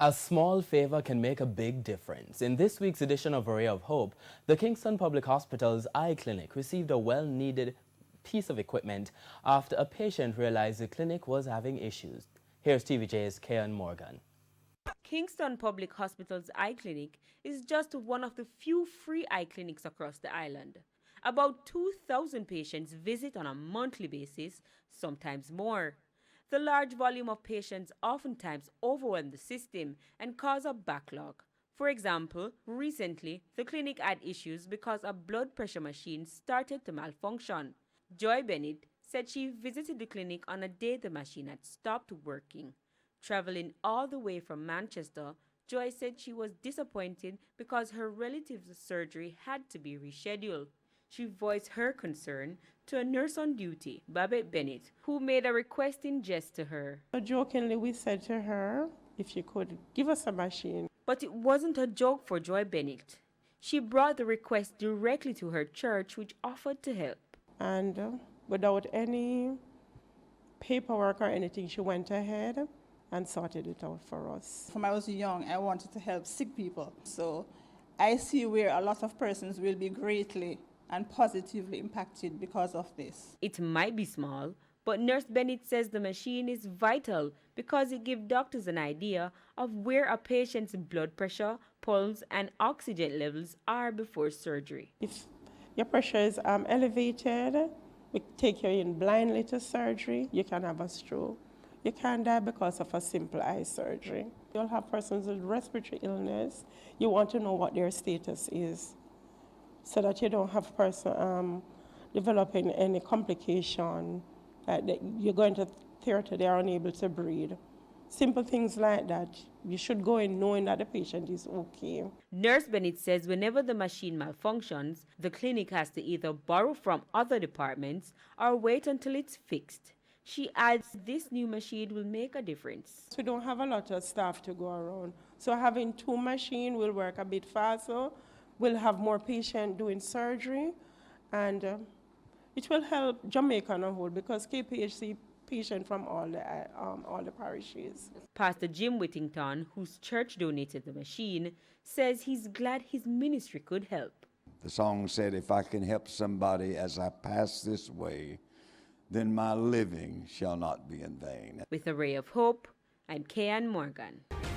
A small favor can make a big difference. In this week's edition of Ray of Hope, the Kingston Public Hospital's eye clinic received a well-needed piece of equipment after a patient realized the clinic was having issues. Here's TVJ's Kean Morgan. Kingston Public Hospital's eye clinic is just one of the few free eye clinics across the island. About 2,000 patients visit on a monthly basis, sometimes more. The large volume of patients oftentimes overwhelm the system and cause a backlog. For example, recently, the clinic had issues because a blood pressure machine started to malfunction. Joy Bennett said she visited the clinic on a day the machine had stopped working. Traveling all the way from Manchester, Joy said she was disappointed because her relative's surgery had to be rescheduled. She voiced her concern to a nurse on duty, Babette Bennett, who made a requesting jest to her. So jokingly, we said to her if she could give us a machine. But it wasn't a joke for Joy Bennett. She brought the request directly to her church, which offered to help. And without any paperwork or anything, she went ahead and sorted it out for us. When I was young, I wanted to help sick people. So I see where a lot of persons will be greatly and positively impacted because of this. It might be small, but Nurse Bennett says the machine is vital because it gives doctors an idea of where a patient's blood pressure, pulse, and oxygen levels are before surgery. If your pressure is elevated, we take you in blindly to surgery, you can have a stroke. You can die because of a simple eye surgery. You'll have persons with respiratory illness. You want to know what their status is so that you don't have person developing any complication, that you're going to theatre, they're unable to breathe. Simple things like that. You should go in knowing that the patient is okay. Nurse Bennett says whenever the machine malfunctions, the clinic has to either borrow from other departments or wait until it's fixed. She adds this new machine will make a difference. We don't have a lot of staff to go around, so having two machines will work a bit faster. We'll have more patients doing surgery, and it will help Jamaica on a whole because KPHC patients from all the parishes. Pastor Jim Whittington, whose church donated the machine, says he's glad his ministry could help. The song said, "If I can help somebody as I pass this way, then my living shall not be in vain." With a ray of hope, I'm Kean Morgan.